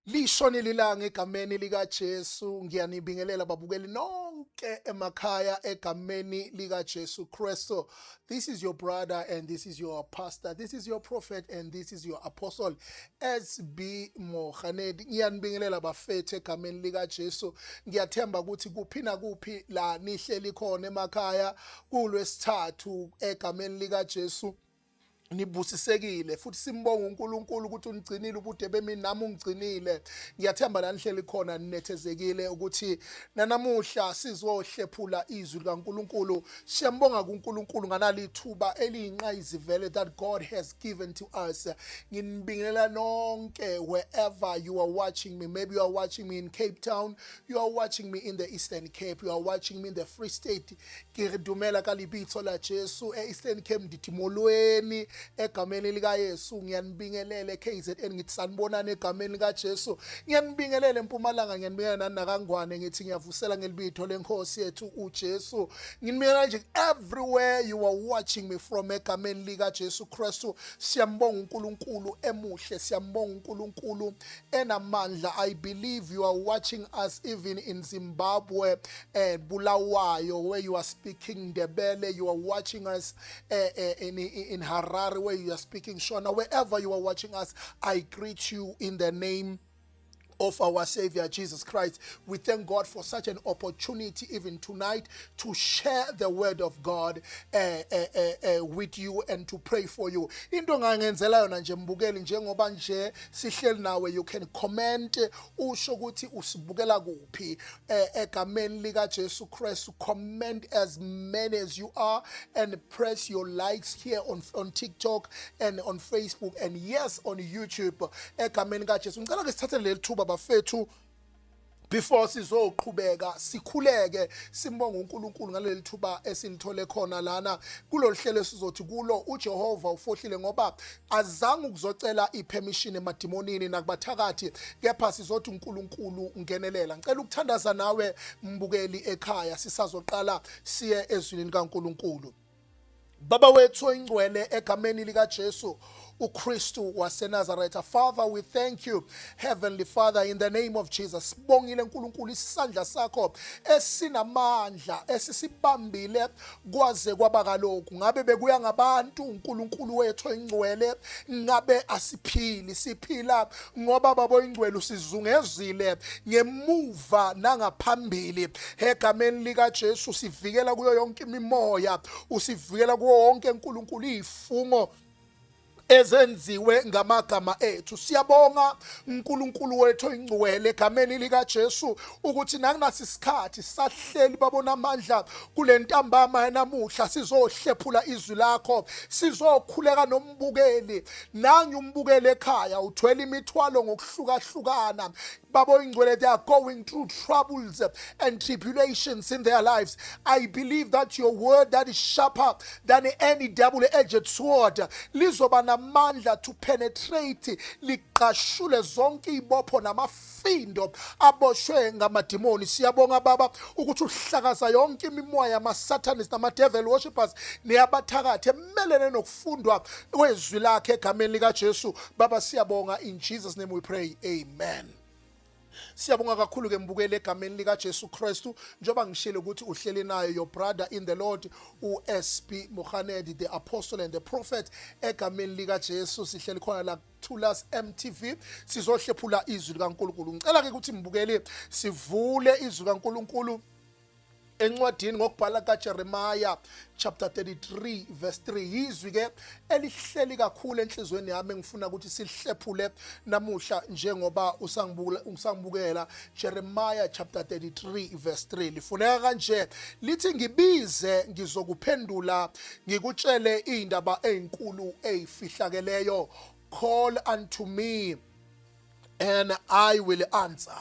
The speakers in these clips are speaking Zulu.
Lishonile ilanga egameni likaJesu. Ngiyanibingelela babukeli nonke emakhaya egameni likaJesu Kristu. This is your brother and this is your pastor. This is your prophet and this is your apostle SB Mohanedi. Ngiyanibingelela bafethu egameni likaJesu. Ngiyathemba ukuthi kuphi na kuphi la nihleli khona emakhaya kuLwesithathu egameni likaJesu. Nibusisekile futhi simbonga uNkulunkulu ukuthi unigcinile ubude bemi nami ungigcinile. Ngiyathemba la nihleli khona ninethezekile ukuthi nanamuhla sizohlephula izwi likaNkulunkulu. Siyambonga kuNkulunkulu nganalithuba eliyinqayizivele that God has given to us. Nginibingelela nonke wherever you are watching me. Maybe you are watching me in Cape Town, you are watching me in the Eastern Cape, you are watching me in the Free State. Ngidumela kalibitso la Jesu Eastern Cape ndithi molweni egameni likaYesu. Ngiyanibingelele KZN ngithi sanibonana egameni likaJesu. Ngiyanibingelele eMpumalanga, ngiyanibingelela nani naKangwane ngithi ngiyavusela ngelibitho lenkosi yethu uJesu. Nginibingelela nje everywhere you are watching me from egameni likaJesu Kristu. Siyambonga uNkulunkulu emuhle, siyambonga uNkulunkulu enamandla. I believe you are watching us even in Zimbabwe and Bulawayo where you are speaking Ndebele. You are watching us in Harare where you are speaking Shona. Wherever you are watching us, I greet you in the name of our Savior Jesus Christ. We thank God for such an opportunity even tonight to share the word of God with you and to pray for you. Into ngangenzela yona nje mbukeli njengoba nje sihleli nawe, you can comment usho ukuthi usibukela kuphi egameni lika Jesu Christ. Comment as many as you are and press your likes here on TikTok and on Facebook and yes on YouTube egameni lika Jesu. Ngicela ke sithathe leli thuba bafethu before sizoqhubeka sikhuleke simbonga uNkulunkulu ngaleli thuba esilithole khona lana kulolu hlelo sizothi kulo uJehova ufohlile ngoba azange ukuzocela ipermission emadimonini nakubathakathi, kepha sizothi uNkulunkulu ungenelela. Ngicela ukuthandaza nawe mbukeli ekhaya sisazoqala siye ezwini likaNkulunkulu. Baba wethu oyingcwele egameni likaJesu uKristu waseNazaretha. Father, we thank you, Heavenly Father, in the name of Jesus. Sibongile uNkulunkulu isandla sakho esinamandla esisibambile kwaze kwaba kalokhu. Ngabe bekuya ngabantu uNkulunkulu wethu oyingcwele, ngabe asiphili, siphila ngoba baba oyingcwele usizungezile ngemuva nangaphambili. Egameni likaJesu sivikela kuyo yonke imimoya, usivikela kuyo wonke uNkulunkulu izifungo ezenziwe ngamagama ethu. Siyabonga uNkulunkulu wethu oyingcwele egameni likaJesu ukuthi nakunasi isikhathi sahleli babona amandla kule ntambama namuhla sizohlephula izwi lakho, sizokhuleka nombukeli. Nangi umbukeli ekhaya uthwele imithwalo ngokuhlukahlukana. Baba oyingcwele, they are going through troubles and tribulations in their lives. I believe that your word that is sharper than any double-edged sword lizoba namandla to penetrate, liqashule zonke ibopho namafindo aboshwe ngamadimoni. Siyabonga Baba ukuthi uhlakaza yonke imimoya yama-satanists nama-devil worshippers neyabathakathi emelene nokufundwa kwezwi lakhe egameni likaJesu. Baba siyabonga, in Jesus' name we pray, amen. Siyabonga kakhulu ke mbukele egameni likaJesu Kristu njoba ngishilo ukuthi uhleli nayo your brother in the Lord uSB Mohanedi, the apostle and the prophet egameni likaJesu. Sihleli khona la Thulas MTV sizohlephula izwi likaNkulunkulu. Ngicela ke ukuthi mbukele sivule izwi likaNkulunkulu encwadini ngokubhala kaJeremiah chapter 33 verse 3. Izwi ke elihleli kakhulu enhlizweni yami engifuna ukuthi sihlephule namuhla njengoba usangibukela. Jeremiah chapter 33 verse 3 lifuneka kanje, lithi ngibize ngizokuphendula, ngikutshele indaba ezinkulu ezifihlakeleyo. Call unto me and I will answer.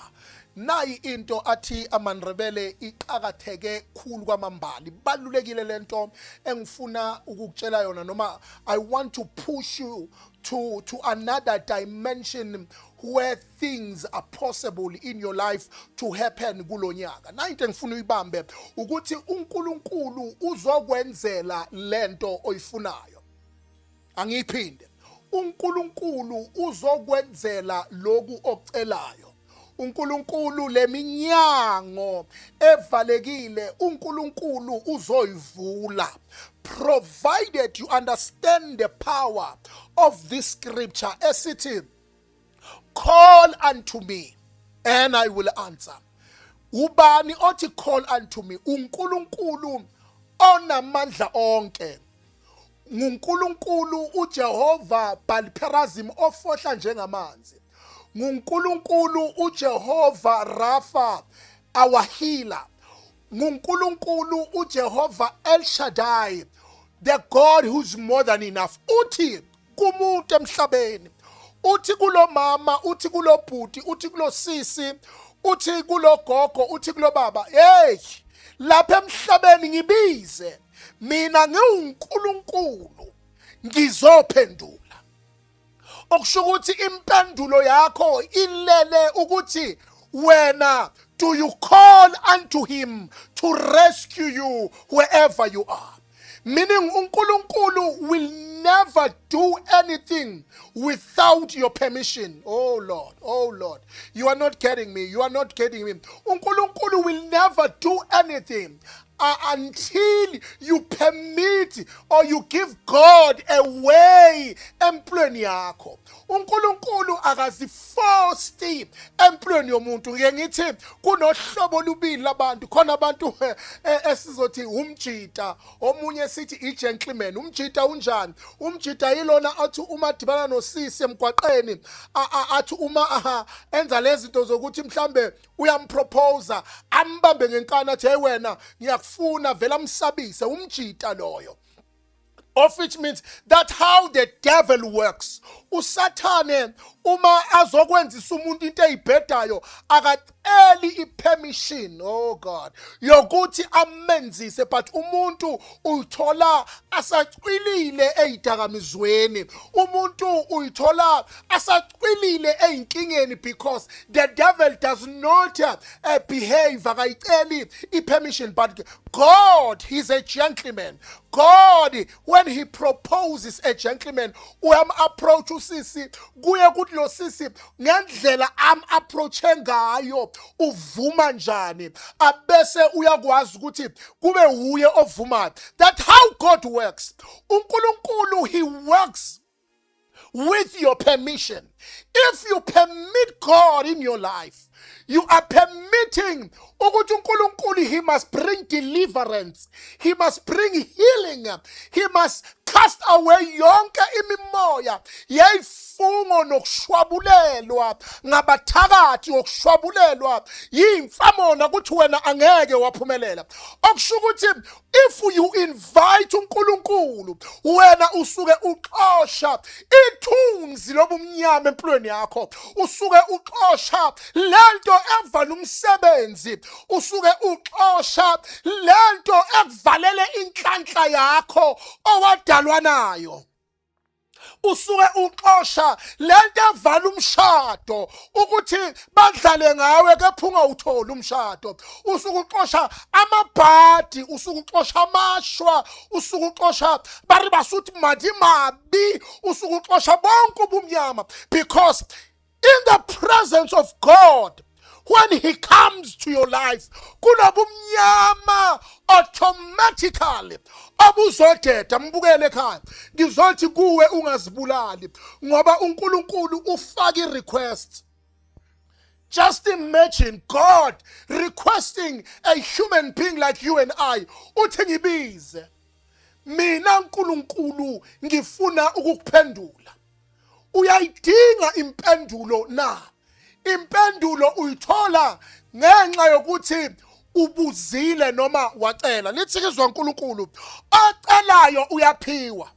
Nayi into athi amanrebele iqhakatheke khulu kwamambali. Balulekile lento engifuna ukukutshela yona, noma I want to push you to another dimension where things are possible in your life to happen kulonyaka. Na into engifuna uyibambe ukuthi uNkulunkulu uzokwenzela lento oyifunayo. Angiphinde, uNkulunkulu uzokwenzela lokhu ocelayo. uNkulunkulu leminyango evalekile uNkulunkulu uzoyivula, provided you understand the power of this scripture esithi, call unto me and I will answer. Ubani othi call unto me? uNkulunkulu onamandla onke, nguNkulunkulu uJehova Balperazim ofohla njengamanzi, nguNkulunkulu uJehova Rafa our healer, nguNkulunkulu uJehova El Shaddai, the God who's more than enough. Uthi kumuntu emhlabeni, uthi kulo mama, uthi kulo bhuti, uthi kulo sisi, uthi kulo gogo, uthi kulo baba, hey, lapha emhlabeni ngibize, mina ngiwuNkulunkulu ngizophendula. Okusho ukuthi impendulo yakho ilele ukuthi wena, do you call unto him to rescue you wherever you are? Meaning uNkulunkulu will never do anything without your permission. Oh Lord, you are not getting me, you are not getting me. uNkulunkulu will never do anything until you permit or you give God a way employeni yakho. uNkulunkulu akaziforce employeni yomuntu. Ngeke ngithi kunohlobo olubili labantu. Khona abantu esizothi umjita, omunye sithi i-gentleman. Umjita unjani? Umjita yilona athi uma dibana nosisi emgwaqeni, athi uma enza lezi zinto zokuthi mhlambe uyamproposa, ambambe ngenkani athi hey wena ngiyakufuna, vela msabise. Umjita loyo. Of which means that's how the devil works. Usathane uma azokwenzisa umuntu into eyibhedayo akaceli ipermission, oh God, yokuthi amenzise, but umuntu uyithola asacwilile eyidakamizweni, umuntu uyithola asacwilile eyinkingeni, because the devil does not behave akayiceli ipermission. But God, he's a gentleman. God, when he proposes a gentleman, approach usisi kuye kuthi lo sisi ngendlela approache ngayo uvuma njani, abese uyakwazi ukuthi kube uye ovumayo. That's how God works. uNkulunkulu, he works with your permission. If you permit God in your life, you are permitting ukuthi uNkulunkulu, he must bring deliverance, he must bring healing, he must cast away yonke imimoya yeyifungo nokushwabulelwa ngabathakathi, okushwabulelwa yimfamona ukuthi wena angeke waphumelela. Okusho ukuthi if you invite uNkulunkulu, wena usuke uxosha ithunzi lobumnyama empilweni yakho, usuke uxosha lento evala umsebenzi, usuke uxosha lento ekuvalele inhlanhla yakho owadalwa nayo, usuke uxosha lento evala umshado ukuthi badlale ngawe kepha ungawutholi umshado, usuke uxosha amabhadi, usuke uxosha amashwa, usuke uxosha bari basuthi madimabi, usuke uxosha bonke ubumnyama. Because in the presence of God, when he comes to your life, kunobumnyama automatically obuzodeda. Mbukele ekhaya, ngizothi kuwe ungazibulali ngoba uNkulunkulu ufaka i-request. Just imagine God requesting a human being like you and I, uthi ngibize, mina uNkulunkulu ngifuna ukukuphendula. Uyayidinga impendulo na? Impendulo uyithola ngenxa yokuthi ubuzile noma wacela. Lithikizwa uNkulunkulu, ocelayo uyaphiwa,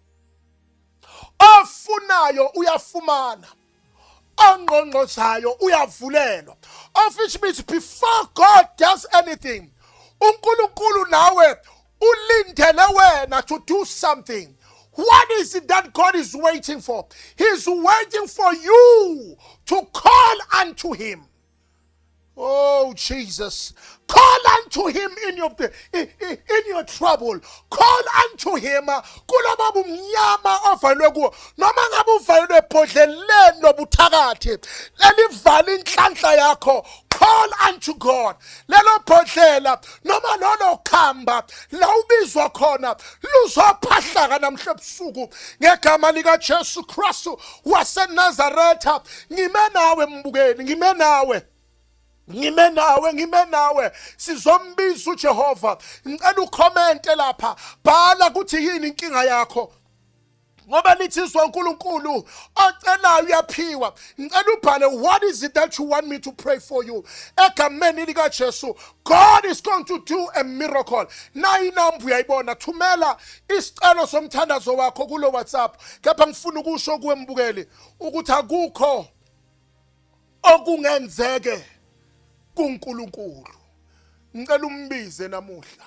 ofunayo uyafumana, ongqongqozayo uyavulelwa. Of which means before God does anything, uNkulunkulu nawe ulindele wena to do something. What is it that God is waiting for? He's waiting for you to call unto him. Oh, Jesus. Call unto him in your trouble. Call unto him. Kulaba bumnyama ovalwe kuwo. Noma ngabe uvalwe ebhodleleni lobuthakathi. Lelivali inhlanhla yakho. Call unto God. Lelo bhodlela noma lolo khamba la ubizwa khona luzophahlaka namhla ebusuku ngegama lika Jesu Kristu waseNazaretha. Ngime nawe mbukeli, ngime nawe sizombiza uJehova. Ngicela ukhomente lapha, bhala ukuthi yini inkinga yakho ngoba lithizwa uNkulunkulu ocelayo uyaphiwa. Ngicela ubhale, what is it that you want me to pray for you? Egameni lika Jesu, God is going to do a miracle. Nayi number uyayibona, thumela isicelo somthandazo wakho kulo WhatsApp. Kepha ngifuna ukusho kuwe mbukeli ukuthi akukho okungenzeke kuNkulunkulu. Ngicela umbize namuhla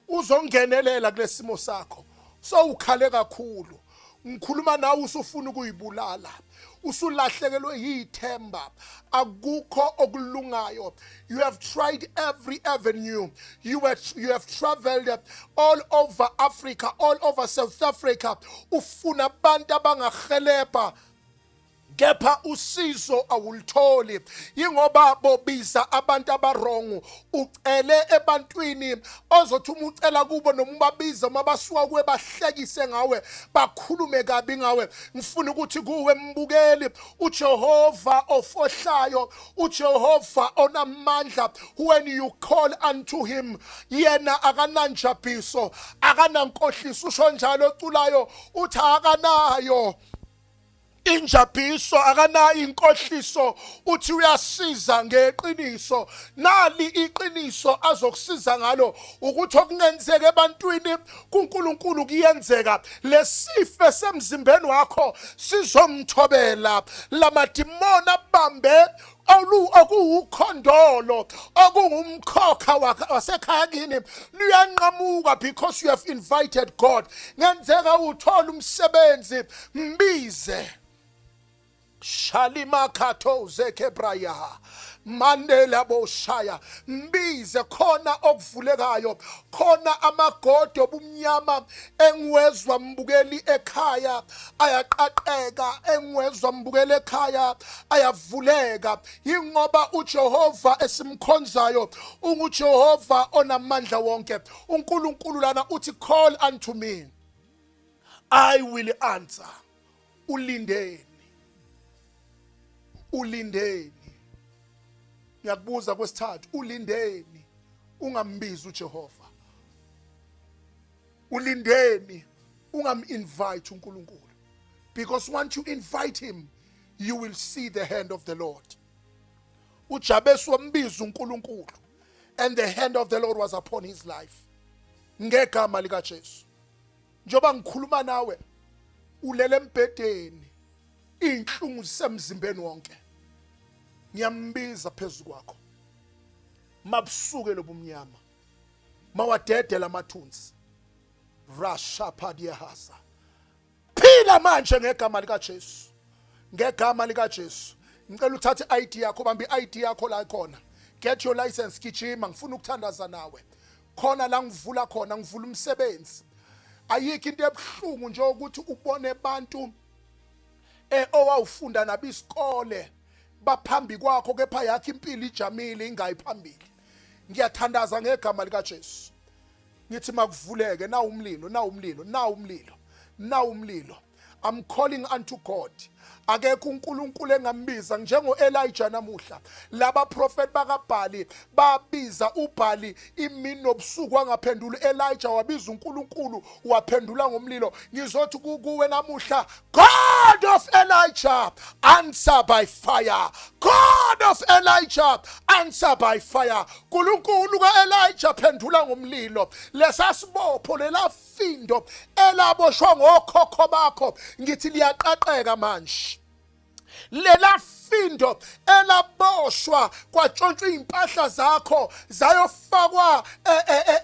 uzongenelela kulesimo sakho. So ukhale kakhulu, ngikhuluma nawe usufuna ukuyibulala, usulahlekelwe yithemba, akukho okulungayo. You have tried every avenue. You have traveled all over Africa, all over South Africa. Ufuna abantu abangahelebha, kepha usizo awulitholi. Yingoba bobiza abantu abarongo, ucele ebantwini ozothi uma ucela kubo noma ubabiza mabasuka kuwe bahlekise ngawe, bakhulume kabi ngawe. Ngifuna ukuthi kuwe mbukeli, uJehova ofohlayo, uJehova onamandla, when you call unto him, yena akananjabiso, akanankohliso. Usho njalo oculayo uthi akanayo injabiso, akanayo inkohliso, uthi uyasiza ngeqiniso. Nali iqiniso azokusiza ngalo ukuthi okungenzeka ebantwini kuNkulunkulu kuyenzeka. Lesife semzimbeni wakho sizomthobela. Lamadimoni abambe okuwukhondolo, okungumkhokha wasekhaya kini, luyanqamuka because you have invited God. Ngenzeka uthola umsebenzi, mbize. Shalima kato zekebraya mandela boshaya, mbize khona okuvulekayo, khona amagodo obumnyama engiwezwa mbukeli ekhaya ayaqaqeka, engiwezwa mbukeli ekhaya ayavuleka. Yingoba uJehova esimkhonzayo unguJehova onamandla wonke. uNkulunkulu lana uthi call unto me, I will answer. Ulindeni. Ngiyakubuza kwesithathu, ulindeni ungambizi uJehova. Ulindeni ungam-invite uNkulunkulu, because once you invite him you will see the hand of the Lord. uJabesi wambiza uNkulunkulu and the hand of the Lord was upon his life. Ngegama lika Jesu, njoba ngikhuluma nawe ulele embhedeni, inhlungu zisemzimbeni wonke, ngiyambiza phezulu kwakho. Mabusuke lobumnyama, mawadedela amathunzi, rashapadiahasa, phila manje ngegama lika Jesu. Ngegama lika Jesu ngicela uthathe i-ID yakho, bamba i-ID yakho la khona, get your license, gijima. Ngifuna ukuthandaza nawe khona la ngivula khona, ngivula umsebenzi. Ayikho into ebuhlungu nje ukuthi ubone abantu owawufunda nabisikole baphambi kwakho, kepha yakho impilo ijamile ingayiphambili. Ngiyathandaza ngegama lika Jesu, ngithi makuvuleke. Nawu umlilo. I'm calling unto God. Akekho uNkulunkulu engambiza njengo-Elijah namuhla. Laba prophet bakaBhali babiza uBhali imini nobusuku wangaphendula. Elijah wabiza uNkulunkulu waphendula ngomlilo. Ngizothi kuwe namuhla, God of Elijah, answer by fire. God of Elijah, answer by fire. uNkulunkulu ka-Elijah phendula ngomlilo. Lesasibopho lelafindo elaboshwa ngokhokho bakho ngithi liyaqaqeka manje. lela findo elaboshwa kwatshontshwa impahla zakho zayofakwa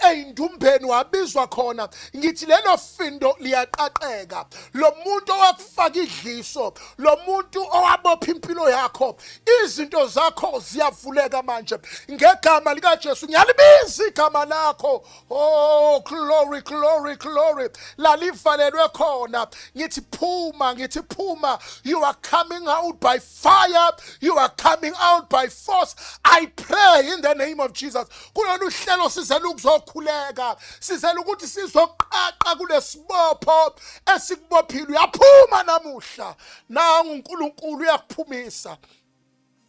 eindumbeni wabizwa khona, ngithi lelo findo liyaqaqeka. Lo muntu owakufaka idliso, lo muntu owabopha impilo yakho, izinto zakho ziyavuleka manje ngegama lika Jesu. Ngiyalibiza igama lakho. Oh, glory, glory, glory. Lalivalelwe khona. Ngithi phuma, ngithi phuma. You are coming out by fire. You are coming out by force. I pray in the name of Jesus. Kulolu hlelo sizela ukuzokhuleka. Sizela ukuthi sizoqaqa kulesibopho esikubophile. Uyaphuma namuhla. Nangu uNkulunkulu uyakuphumisa.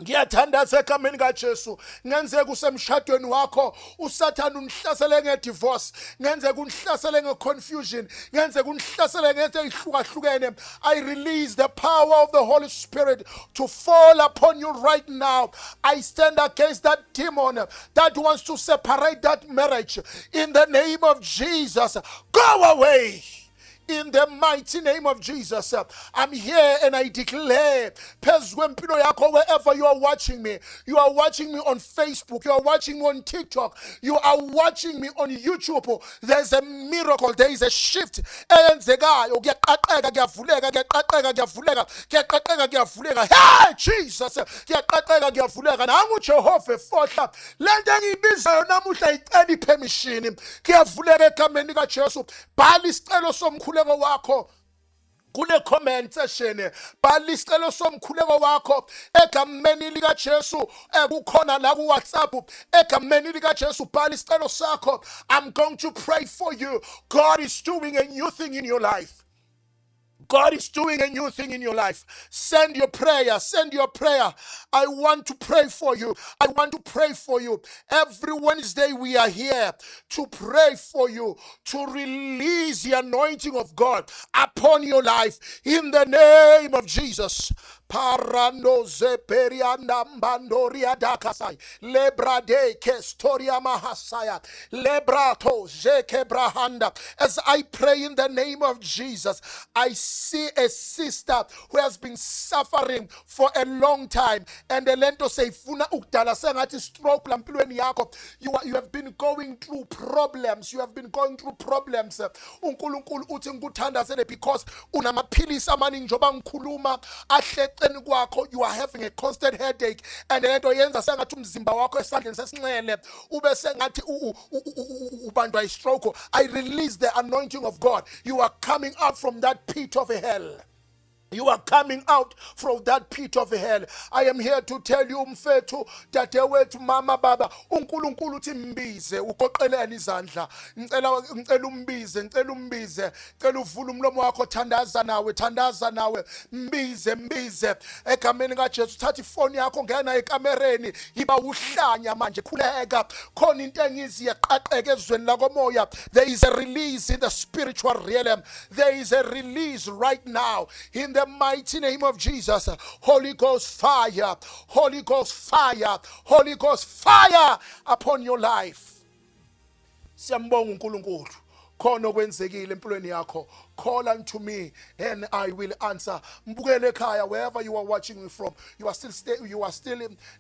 Ngiyathandaza egameni kaJesu. Ngenzeka usemshadweni wakho uSathane unihlasele ngedivorce, ngenzeka unihlasele ngeconfusion, ngenzeka unihlasele ngento ezihlukahlukene. I release the power of the Holy Spirit to fall upon you right now. I stand against that demon that wants to separate that marriage in the name of Jesus. Go away. In the mighty name of Jesus, I'm here and I declare, wherever you are watching me on Facebook, you are watching me on TikTok, you are watching me on YouTube, there's a miracle, there is a shift. Hey, Jesus, nangu Jehova fotla lento engiyibizayo namuhla icela ipermission kuyavuleka egameni kaJesu. Bhala isicelo somkhuleko wakho kule comment section, bhala isicelo somkhuleko wakho egameni lika Jesu. Kukhona la ku WhatsApp egameni lika Jesu, bhala isicelo sakho. I'm going to pray for you. God is doing a new thing in your life. God is doing a new thing in your life. Send your prayer. Send your prayer. I want to pray for you. I want to pray for you. Every Wednesday we are here to pray for you, to release the anointing of God upon your life in the name of Jesus. Parano zeperianda mbandoria dakasai lebrade kestoria mahasaya lebrato zekebrahanda. As I pray in the name of Jesus, I see a sister who has been suffering for a long time, and the lento say funa ukdala sengathi stroke lampilweni yakho. You have been going through problems. You have been going through problems. uNkulunkulu uthi ngikuthandazele because unamaphilisi amaningi njoba ngikhuluma ahlece. You are having a constant headache, and lento yenza sengathi umzimba wakho esandleni sesinxele ube sengathi ubandwa istroke. I release the anointing of God. You are coming out from that pit of hell. You are coming out from that pit of hell. I am here to tell you, mfethu, dadewethu, mama, baba, uNkulunkulu uthi mbize, ugoqeleni izandla. Ngicela umbize, ngicela uvule umlomo wakho, thandaza nawe, mbize. Egameni kaJesu, thatha ifoni yakho, ngena ekamereni, yiba uhlanya manje, khuleka. Khona into engizi yaqaqeke ezweni lakomoya. There is a release in the spiritual realm. There is a release right now. In the mighty name of Jesus, Holy Ghost fire, Holy Ghost fire, Holy Ghost fire upon your life. Siyambonga uNkulunkulu khona okwenzekile empilweni yakho. Call unto me and I will answer. Mbukele ekhaya, wherever you are watching me from, you are still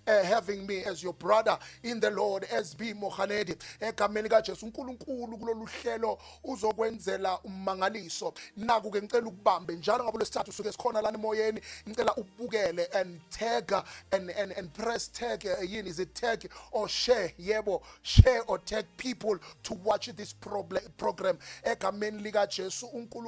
having me as your brother in the Lord, SB Mohanedi. Egameni kaJesu uNkulunkulu kulolu hlelo uzokwenzela ummangaliso. Naku ke ngicela ukubambe njalo ngabo lesithathu suke sikhona lana emoyeni, ngicela ubukele and tag and press tag. Yini is it tag or share? Yebo, share or tag people to watch this program. Egameni lika Jesu uNkulunkulu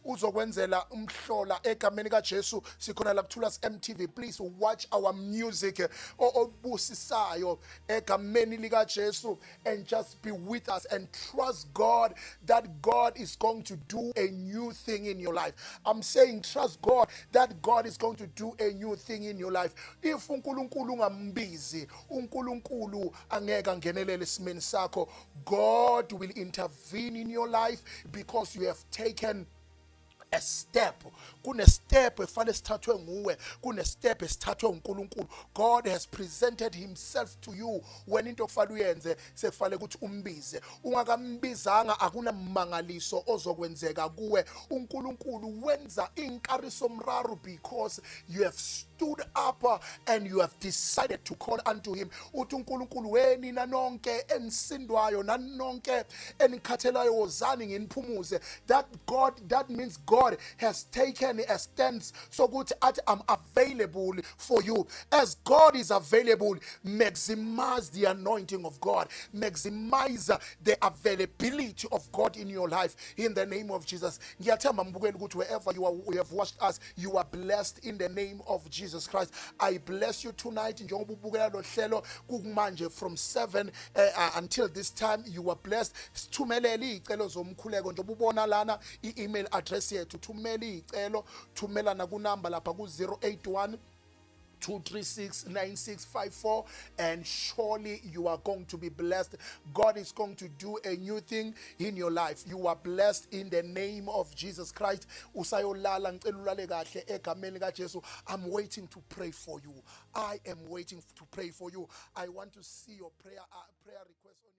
uzokwenzela umhlola egameni kaJesu. Sikhona la kuThulas MTV. Please watch our music obusisayo egameni lika Jesu, and just be with us and trust God that God is going to do a new thing in your life. I'm saying trust God that God is going to do a new thing in your life. If uNkulunkulu ngambizi, uNkulunkulu angeka ngenelele esimeni sakho. God will intervene in your life because you have taken a step. Kune step efale sithathwe nguwe, kune step esithathwe uNkulunkulu. God has presented himself to you when into kufanele uyenze sekufanele ukuthi umbize. Ungakambizanga akunamangaliso ozokwenzeka kuwe. uNkulunkulu wenza inkariso mraru because you have stood up and you have decided to call unto him. Uthi uNkulunkulu wenina nonke enisindwayo nanonke enikhathelayo wozani nginiphumuze. That means God has taken a stance sokuthi athi I'm available for you. As God is available, maximize the anointing of God, maximize the availability of God in your life in the name of Jesus. Ngiyathemba mbukeli ukuthi wherever you have watched us, you are blessed in the name of Jesus Christ. I bless you tonight njengoba ubukela lo hlelo kumanje from 7 until this time. You are blessed. Sithumelele icelo zomkhuleko njengoba ubona lana i-email address yethu. Thumela icelo, thumela na kunamba lapha ku 081 2369654, and surely you are going to be blessed. God is going to do a new thing in your life. You are blessed in the name of Jesus Christ. Usayolala ngicela ulale kahle egameni kaJesu. I'm waiting to pray for you. I am waiting to pray for you. I want to see your prayer request on